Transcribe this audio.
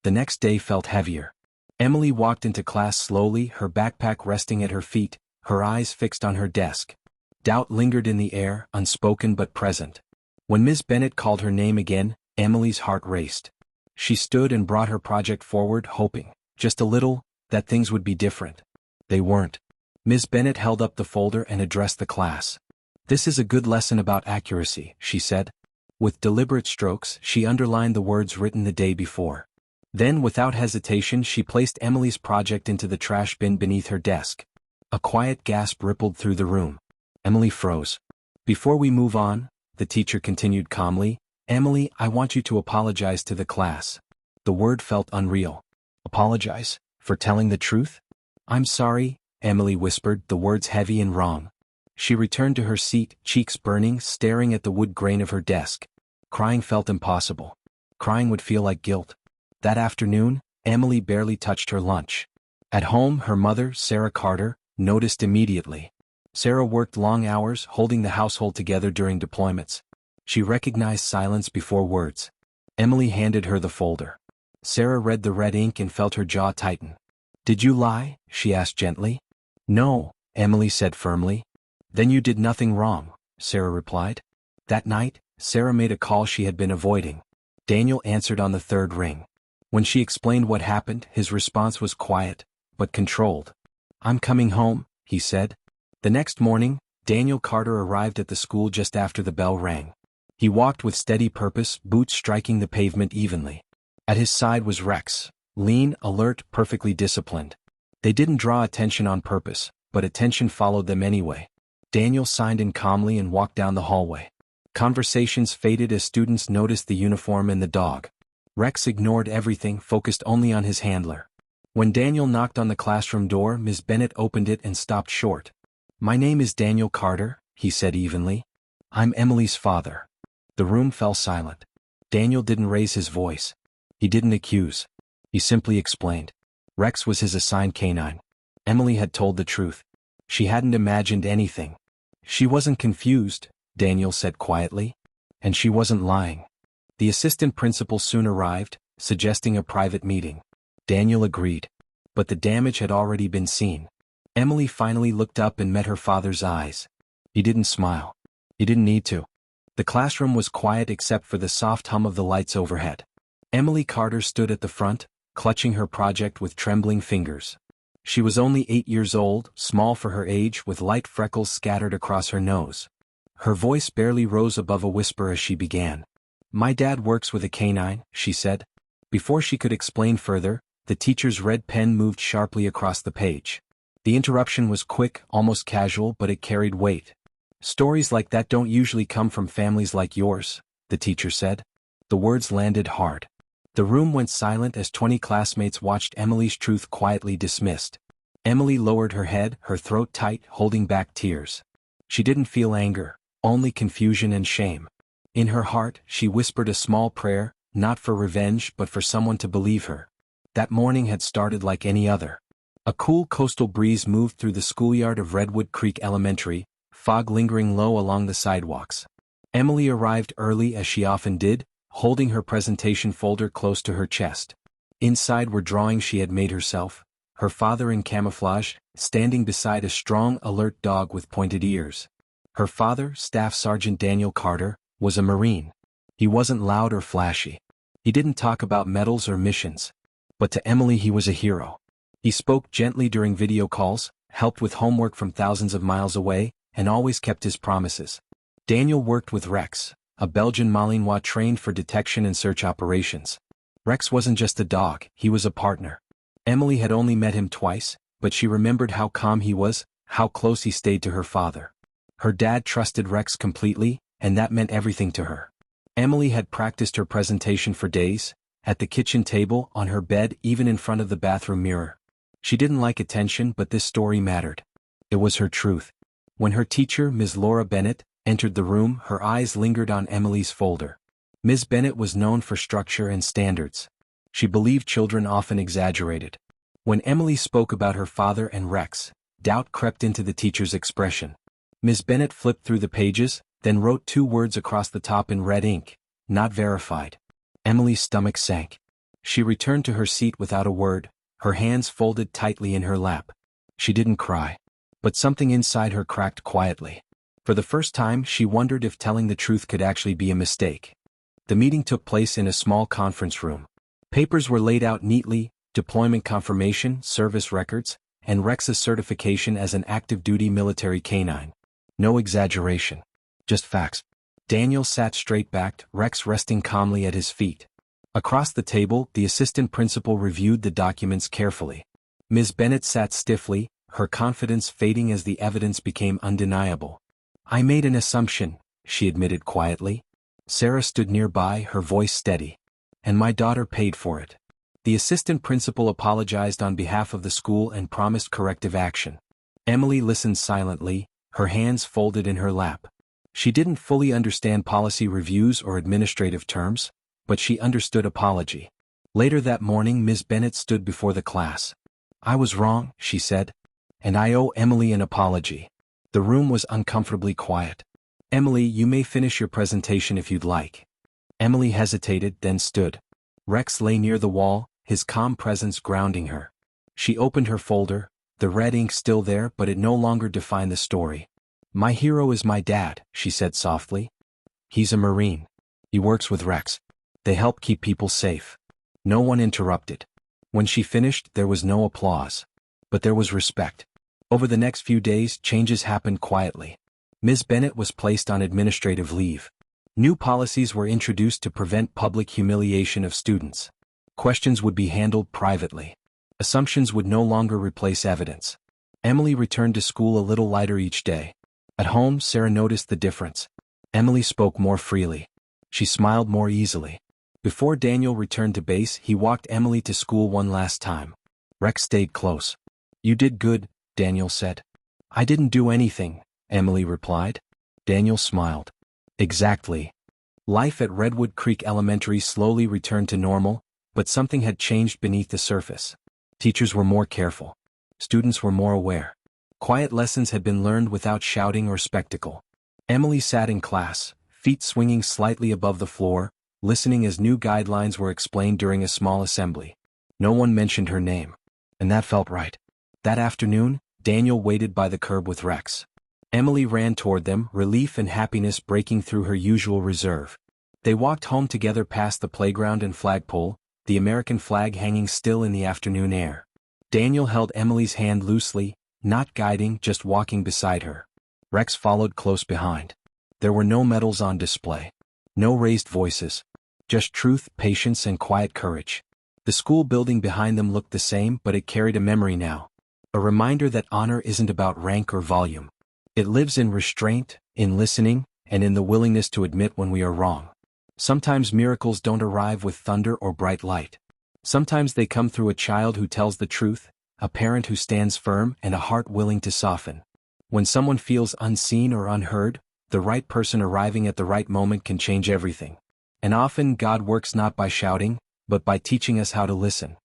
The next day felt heavier. Emily walked into class slowly, her backpack resting at her feet, her eyes fixed on her desk. Doubt lingered in the air, unspoken but present. When Ms. Bennett called her name again, Emily's heart raced. She stood and brought her project forward, hoping, just a little, that things would be different. They weren't. Ms. Bennett held up the folder and addressed the class. "This is a good lesson about accuracy," she said. With deliberate strokes, she underlined the words written the day before. Then, without hesitation, she placed Emily's project into the trash bin beneath her desk. A quiet gasp rippled through the room. Emily froze. "Before we move on," the teacher continued calmly, "Emily, I want you to apologize to the class." The word felt unreal. Apologize? For telling the truth? "I'm sorry," Emily whispered, the words heavy and wrong. She returned to her seat, cheeks burning, staring at the wood grain of her desk. Crying felt impossible. Crying would feel like guilt. That afternoon, Emily barely touched her lunch. At home, her mother, Sarah Carter, noticed immediately. Sarah worked long hours, holding the household together during deployments. She recognized silence before words. Emily handed her the folder. Sarah read the red ink and felt her jaw tighten. "Did you lie?" she asked gently. "No," Emily said firmly. "Then you did nothing wrong," Sarah replied. That night, Sarah made a call she had been avoiding. Daniel answered on the third ring. When she explained what happened, his response was quiet, but controlled. "I'm coming home," he said. The next morning, Daniel Carter arrived at the school just after the bell rang. He walked with steady purpose, boots striking the pavement evenly. At his side was Rex, lean, alert, perfectly disciplined. They didn't draw attention on purpose, but attention followed them anyway. Daniel signed in calmly and walked down the hallway. Conversations faded as students noticed the uniform and the dog. Rex ignored everything, focused only on his handler. When Daniel knocked on the classroom door, Ms. Bennett opened it and stopped short. "My name is Daniel Carter," he said evenly. "I'm Emily's father." The room fell silent. Daniel didn't raise his voice. He didn't accuse. He simply explained. Rex was his assigned canine. Emily had told the truth. She hadn't imagined anything. She wasn't confused, Daniel said quietly. And she wasn't lying. The assistant principal soon arrived, suggesting a private meeting. Daniel agreed. But the damage had already been seen. Emily finally looked up and met her father's eyes. He didn't smile. He didn't need to. The classroom was quiet except for the soft hum of the lights overhead. Emily Carter stood at the front, clutching her project with trembling fingers. She was only 8 years old, small for her age, with light freckles scattered across her nose. Her voice barely rose above a whisper as she began. "My dad works with a canine," she said. Before she could explain further, the teacher's red pen moved sharply across the page. The interruption was quick, almost casual, but it carried weight. "Stories like that don't usually come from families like yours," the teacher said. The words landed hard. The room went silent as 20 classmates watched Emily's truth quietly dismissed. Emily lowered her head, her throat tight, holding back tears. She didn't feel anger, only confusion and shame. In her heart, she whispered a small prayer, not for revenge but for someone to believe her. That morning had started like any other. A cool coastal breeze moved through the schoolyard of Redwood Creek Elementary, fog lingering low along the sidewalks. Emily arrived early as she often did, holding her presentation folder close to her chest. Inside were drawings she had made herself, her father in camouflage, standing beside a strong, alert dog with pointed ears. Her father, Staff Sergeant Daniel Carter, was a Marine. He wasn't loud or flashy. He didn't talk about medals or missions. But to Emily he was a hero. He spoke gently during video calls, helped with homework from thousands of miles away, and always kept his promises. Daniel worked with Rex, a Belgian Malinois trained for detection and search operations. Rex wasn't just a dog, he was a partner. Emily had only met him twice, but she remembered how calm he was, how close he stayed to her father. Her dad trusted Rex completely, and that meant everything to her. Emily had practiced her presentation for days, at the kitchen table, on her bed, even in front of the bathroom mirror. She didn't like attention, but this story mattered. It was her truth. When her teacher, Ms. Laura Bennett, entered the room, her eyes lingered on Emily's folder. Ms. Bennett was known for structure and standards. She believed children often exaggerated. When Emily spoke about her father and Rex, doubt crept into the teacher's expression. Ms. Bennett flipped through the pages, then wrote 2 words across the top in red ink: "Not verified." Emily's stomach sank. She returned to her seat without a word, her hands folded tightly in her lap. She didn't cry. But something inside her cracked quietly. For the first time, she wondered if telling the truth could actually be a mistake. The meeting took place in a small conference room. Papers were laid out neatly: deployment confirmation, service records, and Rex's certification as an active-duty military canine. No exaggeration. Just facts. Daniel sat straight-backed, Rex resting calmly at his feet. Across the table, the assistant principal reviewed the documents carefully. Ms. Bennett sat stiffly, her confidence fading as the evidence became undeniable. "I made an assumption," she admitted quietly. Sarah stood nearby, her voice steady. "And my daughter paid for it." The assistant principal apologized on behalf of the school and promised corrective action. Emily listened silently, her hands folded in her lap. She didn't fully understand policy reviews or administrative terms, but she understood apology. Later that morning, Ms. Bennett stood before the class. "I was wrong," she said. "And I owe Emily an apology." The room was uncomfortably quiet. "Emily, you may finish your presentation if you'd like." Emily hesitated, then stood. Rex lay near the wall, his calm presence grounding her. She opened her folder, the red ink still there, but it no longer defined the story. "My hero is my dad," she said softly. "He's a Marine. He works with Rex. They help keep people safe." No one interrupted. When she finished, there was no applause. But there was respect. Over the next few days, changes happened quietly. Ms. Bennett was placed on administrative leave. New policies were introduced to prevent public humiliation of students. Questions would be handled privately. Assumptions would no longer replace evidence. Emily returned to school a little lighter each day. At home, Sarah noticed the difference. Emily spoke more freely. She smiled more easily. Before Daniel returned to base, he walked Emily to school one last time. Rex stayed close. "You did good," Daniel said. "I didn't do anything," Emily replied. Daniel smiled. "Exactly." Life at Redwood Creek Elementary slowly returned to normal, but something had changed beneath the surface. Teachers were more careful. Students were more aware. Quiet lessons had been learned without shouting or spectacle. Emily sat in class, feet swinging slightly above the floor, listening as new guidelines were explained during a small assembly. No one mentioned her name. And that felt right. That afternoon, Daniel waited by the curb with Rex. Emily ran toward them, relief and happiness breaking through her usual reserve. They walked home together past the playground and flagpole, the American flag hanging still in the afternoon air. Daniel held Emily's hand loosely, not guiding, just walking beside her. Rex followed close behind. There were no medals on display. No raised voices. Just truth, patience, and quiet courage. The school building behind them looked the same, but it carried a memory now. A reminder that honor isn't about rank or volume. It lives in restraint, in listening, and in the willingness to admit when we are wrong. Sometimes miracles don't arrive with thunder or bright light. Sometimes they come through a child who tells the truth, a parent who stands firm, and a heart willing to soften. When someone feels unseen or unheard, the right person arriving at the right moment can change everything. And often God works not by shouting, but by teaching us how to listen.